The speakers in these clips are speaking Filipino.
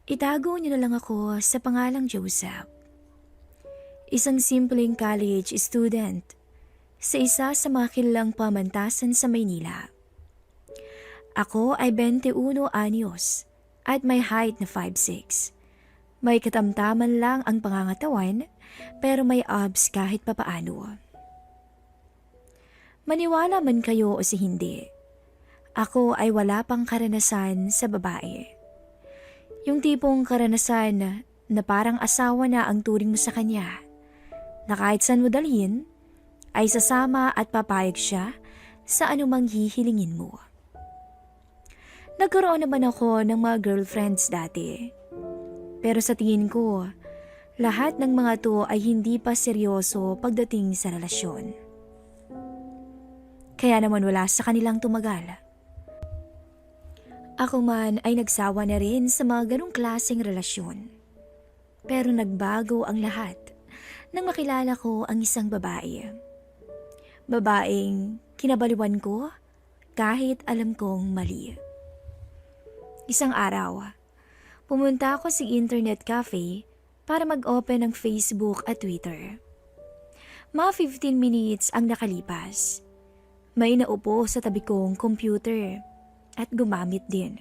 Itago niyo na lang ako sa pangalang Joseph. Isang simpleng college student sa isa sa mga kilalang pamantasan sa Maynila. Ako ay 21 anyos at may height na 5'6". May katamtaman lang ang pangangatawan pero may abs kahit papaano. Maniwala man kayo o si hindi, ako ay wala pang karanasan sa babae. Yung tipong karanasan na parang asawa na ang turing mo sa kanya, na kahit saan mo dalhin, ay sasama at papayag siya sa anumang hihilingin mo. Nagkaroon naman ako ng mga girlfriends dati. Pero sa tingin ko, lahat ng mga to ay hindi pa seryoso pagdating sa relasyon. Kaya naman wala sa kanilang tumagal. Ako man ay nagsawa na rin sa mga ganong klaseng relasyon. Pero nagbago ang lahat nang makilala ko ang isang babae. Babaeng kinabaliwan ko kahit alam kong mali. Isang araw, pumunta ako sa internet cafe para mag-open ng Facebook at Twitter. Mga 15 minutes ang nakalipas. May naupo sa tabi kong computer at gumamit din.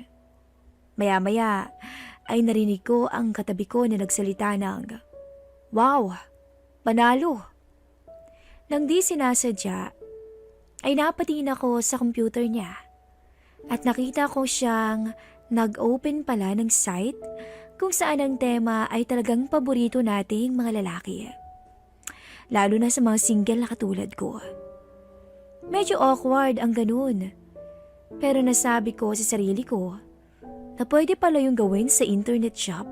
Maya-maya ay narinig ko ang katabi ko na nagsalita ng, "Wow, panalo!" Nang di sinasadya, ay napatingin ako sa computer niya at nakita ko siyang nag-open pala ng site kung saan ang tema ay talagang paborito nating mga lalaki. Lalo na sa mga single na katulad ko. Medyo awkward ang ganun. Pero nasabi ko sa sarili ko na pwede pala yung gawin sa internet shop.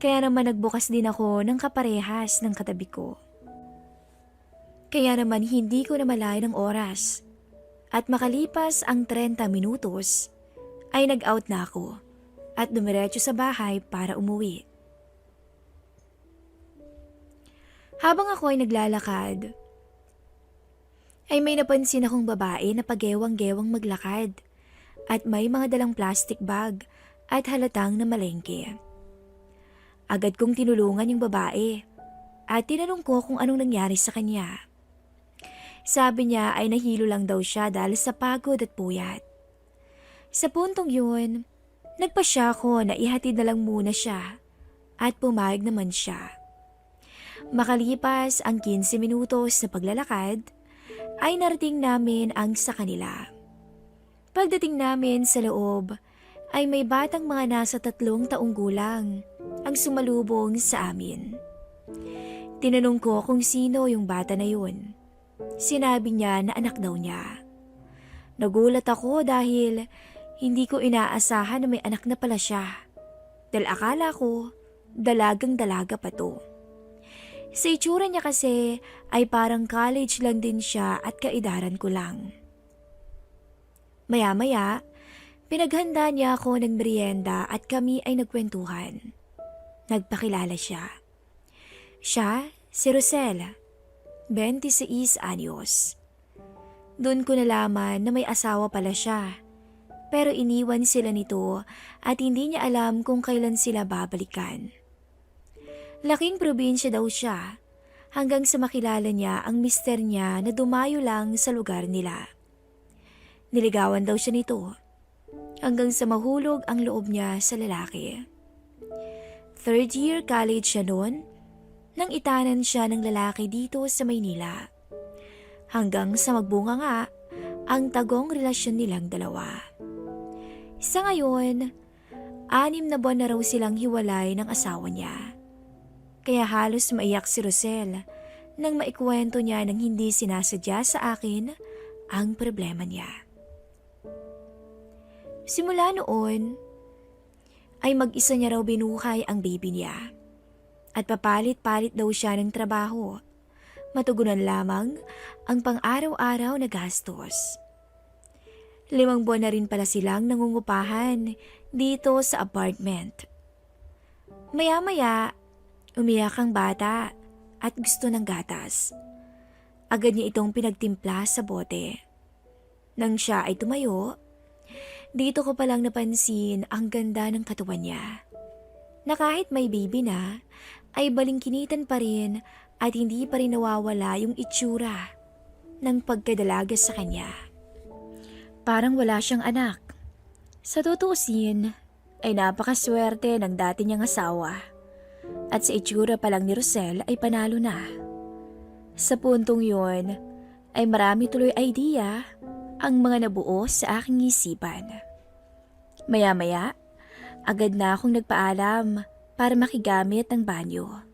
Kaya naman nagbukas din ako ng kaparehas ng katabi ko. Kaya naman hindi ko namalay ng oras. At makalipas ang 30 minutos, ay nag-out na ako at dumiretso sa bahay para umuwi. Habang ako ay naglalakad, ay may napansin akong babae na pagewang-gewang maglakad at may mga dalang plastic bag at halatang na malengke. Agad kong tinulungan yung babae at tinanong ko kung anong nangyari sa kanya. Sabi niya ay nahilo lang daw siya dahil sa pagod at puyat. Sa puntong yun, nagpasya ko na ihatid na lang muna siya at pumayag naman siya. Makalipas ang 15 minutos na paglalakad, ay narating namin ang sa kanila. Pagdating namin sa loob, ay may batang mga nasa 3 taong gulang ang sumalubong sa amin. Tinanong ko kung sino yung bata na yun. Sinabi niya na anak daw niya. Nagulat ako dahil hindi ko inaasahan na may anak na pala siya. Dahil akala ko, dalagang-dalaga pa to. Sa itsura niya kasi ay parang college lang din siya at kaedaran ko lang. Maya-maya, pinaghanda niya ako ng merienda at kami ay nagkwentuhan. Nagpakilala siya. Siya, si Rosel, 26 anyos. Doon ko nalaman na may asawa pala siya. Pero iniwan sila nito at hindi niya alam kung kailan sila babalikan. Laking probinsya daw siya hanggang sa makilala niya ang mister niya na dumayo lang sa lugar nila. Niligawan daw siya nito hanggang sa mahulog ang loob niya sa lalaki. 3rd year college siya noon nang itanan siya ng lalaki dito sa Maynila. Hanggang sa magbunga nga ang tagong relasyon nilang dalawa. Sa ngayon, 6 na buwan na raw silang hiwalay ng asawa niya. Kaya halos maiyak si Rosel nang maikwento niya nang hindi sinasadya sa akin ang problema niya. Simula noon, ay mag-isa niya raw binuhay ang baby niya. At papalit-palit daw siya ng trabaho. Matugunan lamang ang pang-araw-araw na gastos. 5 buwan na rin pala silang nangungupahan dito sa apartment. Maya-maya, umiyak ang bata at gusto ng gatas. Agad niya itong pinagtimpla sa bote. Nang siya ay tumayo, dito ko palang napansin ang ganda ng katawan niya. na kahit may baby na, ay balingkinitan pa rin at hindi pa rin nawawala yung itsura ng pagkadalaga sa kanya. Parang wala siyang anak. Sa tutuusin, ay napakaswerte ng dati niyang asawa. At sa itsura pa lang ni Rosel ay panalo na. Sa puntong yon, ay marami tuloy idea ang mga nabuo sa aking isipan. Maya-maya, agad na akong nagpaalam para makigamit ng banyo.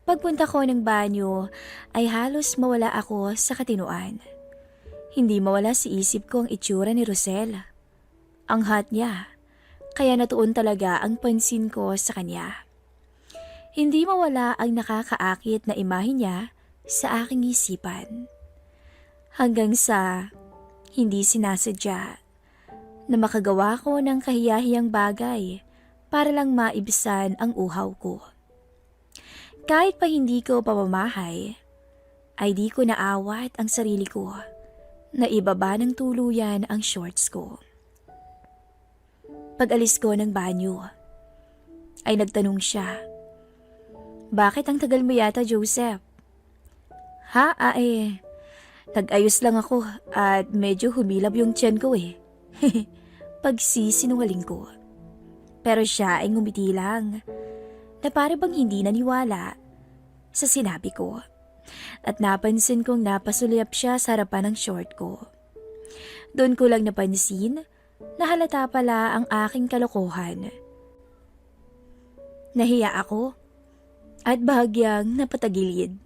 Pagpunta ko ng banyo ay halos mawala ako sa katinuan. Hindi mawala sa isip ko ang itsura ni Rosel. Ang hot niya, kaya natuon talaga ang pansin ko sa kanya. Hindi mawala ang nakakaakit na imahe niya sa aking isipan. Hanggang sa hindi sinasadya na makagawa ko ng kahiyahiyang bagay para lang maibisan ang uhaw ko. Kahit pa hindi ko pamamahay, ay di ko naawat ang sarili ko na ibaba ng tuluyan ang shorts ko. Pag-alis ko ng banyo, ay nagtanong siya, "Bakit ang tagal mo yata, Joseph?" "Ha? Nag-ayos lang ako at medyo humilab yung tiyan ko eh." Pagsisinungaling ko. Pero siya ay ngumiti lang, na para bang hindi naniwala sa sinabi ko. At napansin kong napasulyap siya sa harapan ng short ko. Doon ko lang napansin na halata pala ang aking kalokohan. Nahiya ako at bahagyang napatagilid.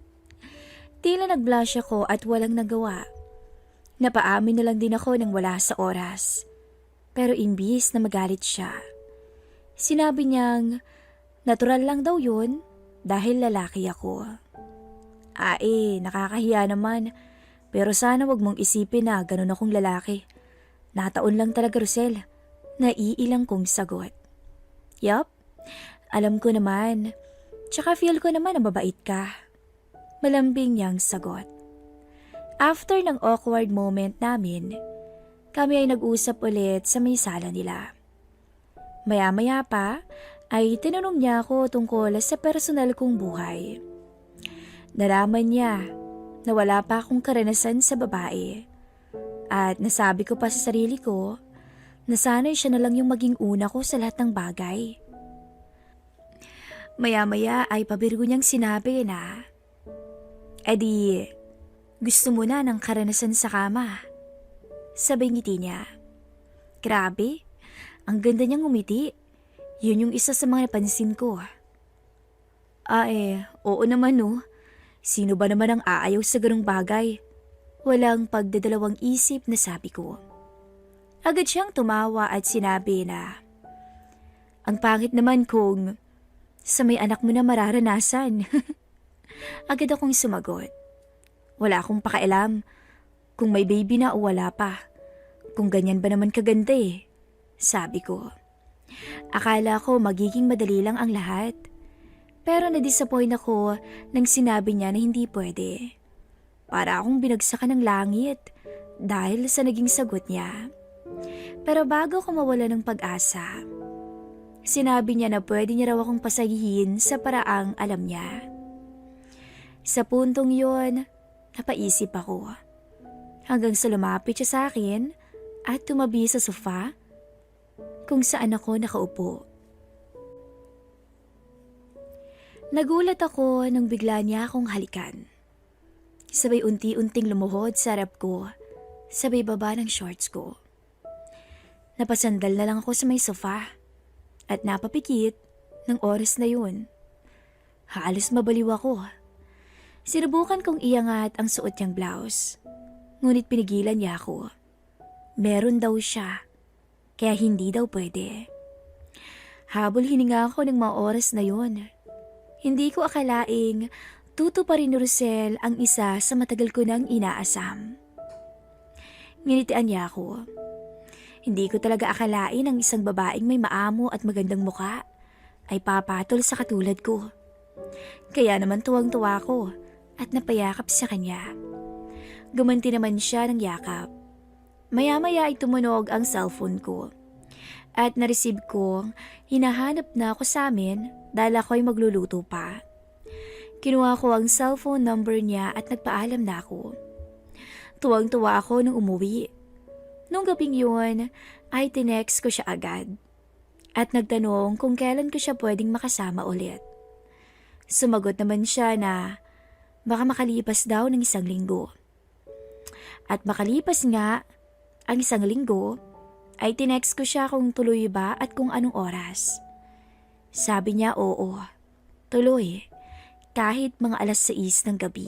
Tila nag-blush ako at walang nagawa. Napaamin na lang din ako nang wala sa oras. Pero imbis na magalit siya, sinabi niyang natural lang daw yun dahil lalaki ako. Nakakahiya naman. Pero sana wag mong isipin na ganun akong lalaki. Nataon lang talaga, Rosel. Naiilang kong sagot. Yup, alam ko naman. Tsaka feel ko naman na mabait ka. Malambing niyang sagot. After ng awkward moment namin, kami ay nag-usap ulit sa may sala nila. Maya-maya pa ay tinanong niya ako tungkol sa personal kong buhay. Nalaman niya na wala pa akong karanasan sa babae at nasabi ko pa sa sarili ko na sana'y siya na lang yung maging una ko sa lahat ng bagay. Maya-maya ay pabirgo niyang sinabi na, gusto mo na ng karanasan sa kama?" Sabay ngiti niya. Grabe, ang ganda niyang ngumiti. Yun yung isa sa mga napansin ko. Oo naman no. Sino ba naman ang aayaw sa ganung bagay? Walang pagdadalawang isip na sabi ko. Agad siyang tumawa at sinabi na, "Ang pangit naman kung sa may anak mo na mararanasan." Agad akong sumagot. Wala akong pakialam kung may baby na o wala pa. Kung ganyan ba naman kaganda eh, sabi ko. Akala ko magiging madali lang ang lahat. Pero na-disappoint ako nang sinabi niya na hindi pwede. Para akong binagsakan ng langit dahil sa naging sagot niya. Pero bago ko mawala ng pag-asa, sinabi niya na pwede niya raw akong pasagihin sa paraang alam niya. Sa puntong yon, napaisip ako. Hanggang sa lumapit siya sa akin at tumabi sa sofa kung saan ako nakaupo. Nagulat ako nang bigla niya akong halikan. Sabay unti-unting lumuhod sa harap ko, sabay baba ng shorts ko. Napasandal na lang ako sa may sofa at napapikit ng oras na yun. Halos mabaliw ako. Sinubukan kong iangat ang suot niyang blouse, ngunit pinigilan niya ako. Meron daw siya, kaya hindi daw pwede. Habol hininga ako ng mga oras na yun. Hindi ko akalaing tutuparin ni Rosel ang isa sa matagal ko nang inaasam. Nginitian niya ako. Hindi ko talaga akalain ang isang babaeng may maamo at magandang muka ay papatol sa katulad ko. Kaya naman tuwang-tuwa ko at napayakap sa kanya. Gumanti naman siya ng yakap. Maya-maya ay tumunog ang cellphone ko. at nareceive kong hinahanap na ako sa amin dahil ako'y magluluto pa. Kinuha ko ang cellphone number niya at nagpaalam na ako. Tuwang-tuwa ako nung umuwi. Nung gabing yun ay tinext ko siya agad at nagtanong kung kailan ko siya pwedeng makasama ulit. Sumagot naman siya na baka makalipas daw ng 1 linggo. At makalipas nga ang 1 linggo, ay tinext ko siya kung tuloy ba at kung anong oras. Sabi niya oo, tuloy, kahit mga 6:00 ng gabi.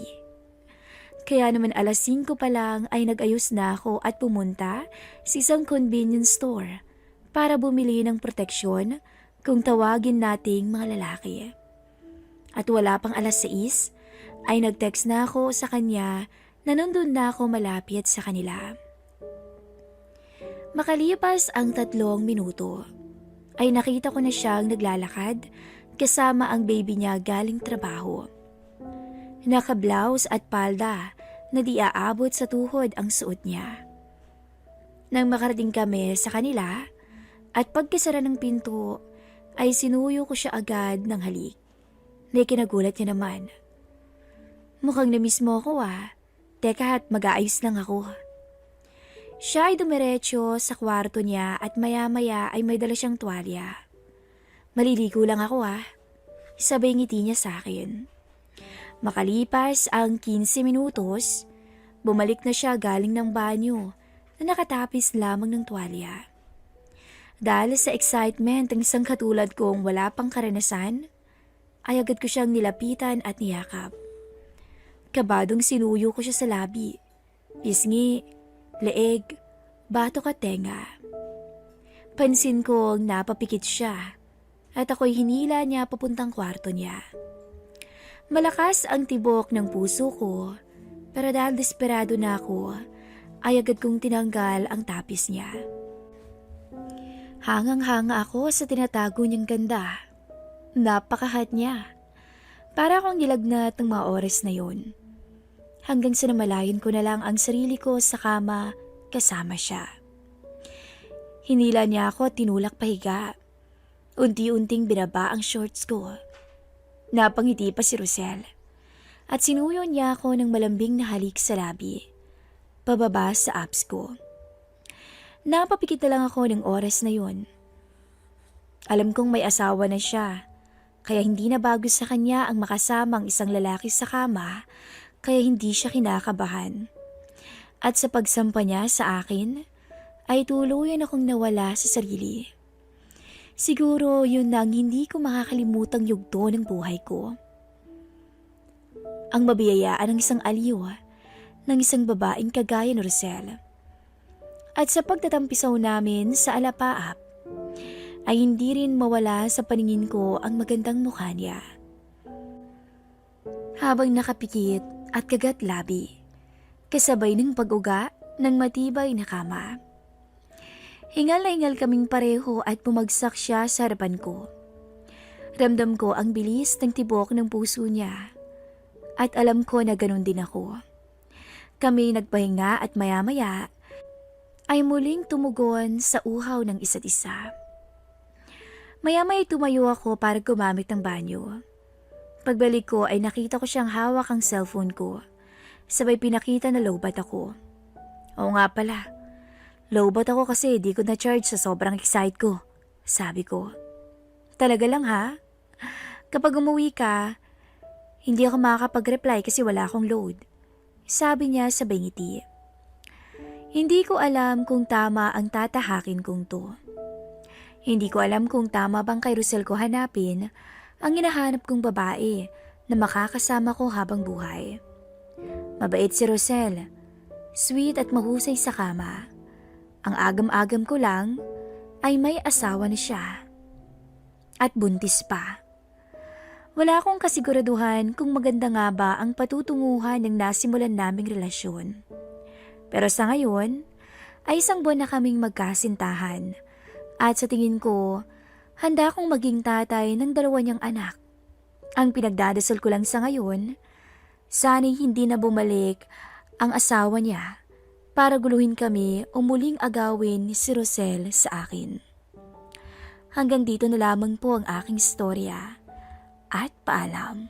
Kaya naman 5:00 pa lang ay nag-ayos na ako at pumunta sa isang convenience store para bumili ng proteksyon kung tawagin nating mga lalaki. At wala pang 6:00 ay nag-text na ako sa kanya na nandun na ako malapit sa kanila. Makalipas ang 3 minuto, ay nakita ko na siyang naglalakad kasama ang baby niya galing trabaho. Naka-blouse at palda na di aabot sa tuhod ang suot niya. Nang makarating kami sa kanila at pagkasara ng pinto, ay sinuyo ko siya agad ng halik. Na kinagulat niya naman. Mukhang namiss mo ako ah. Teka at mag-aayos lang ako. Siya ay dumiretso sa kwarto niya at maya-maya ay may dala siyang tuwalya. Maliligo lang ako ah. Sabay ngiti niya sa akin. Makalipas ang 15 minutos, bumalik na siya galing ng banyo na nakatapis lamang ng tuwalya. Dahil sa excitement ng isang katulad kong wala pang karanasan, ay agad ko siyang nilapitan at niyakap. Kabadong sinuyo ko siya sa labi, pisngi, leeg, batok at tenga. Pansin kong napapikit siya at ako'y hinila niya papuntang kwarto niya. Malakas ang tibok ng puso ko pero dahil desperado na ako ay agad kong tinanggal ang tapis niya. Hangang-hanga ako sa tinatago niyang ganda. Napakahat niya. Para akong nilagnat ng mga oras na yun. Hanggang sa namalayan ko na lang ang sarili ko sa kama kasama siya. Hinila niya ako at tinulak pahiga. Unti-unting binaba ang shorts ko. Napangiti pa si Rosel. At sinuyo niya ako ng malambing na halik sa labi. Pababa sa abs ko. Napapikit na lang ako ng oras na yun. Alam kong may asawa na siya. Kaya hindi na bago sa kanya ang makasamang isang lalaki sa kama, kaya hindi siya kinakabahan. At sa pagsampa niya sa akin, ay tuluyan akong nawala sa sarili. Siguro yun na ang hindi ko makakalimutang yugto ng buhay ko. Ang mabiyayaan ng isang aliw, ng isang babaeng kagaya ni Rosel. At sa pagtatampisaw namin sa alapaap, ay hindi rin mawala sa paningin ko ang magandang mukha niya. Habang nakapikit at kagat labi, kasabay ng pag-uga ng matibay na kama. Hingal na hingal kaming pareho at bumagsak siya sa harapan ko. Ramdam ko ang bilis ng tibok ng puso niya at alam ko na ganun din ako. Kami nagpahinga at maya-maya ay muling tumugon sa uhaw ng isa't isa. Maya-maya tumayo ako para gumamit ng banyo. Pagbalik ko ay nakita ko siyang hawak ang cellphone ko. Sabay pinakita na lowbat ako. Oo nga pala, lowbat ako kasi di ko na-charge sa sobrang excite ko, sabi ko. Talaga lang ha? Kapag umuwi ka, hindi ako makakapag-reply kasi wala akong load, sabi niya sabay ngiti. Hindi ko alam kung tama ang tatahakin kong to. Hindi ko alam kung tama bang kay Rosel ko hanapin ang hinahanap kong babae na makakasama ko habang buhay. Mabait si Rosel, sweet at mahusay sa kama. Ang agam-agam ko lang ay may asawa na siya. At buntis pa. Wala akong kasiguraduhan kung maganda nga ba ang patutunguhan ng nasimulan naming relasyon. Pero sa ngayon, ay 1 buwan na kaming magkasintahan. At sa tingin ko, handa akong maging tatay ng 2 niyang anak. Ang pinagdadasal ko lang sa ngayon, sana'y hindi na bumalik ang asawa niya para guluhin kami o muling agawin si Rosel sa akin. Hanggang dito na lamang po ang aking storya. At paalam.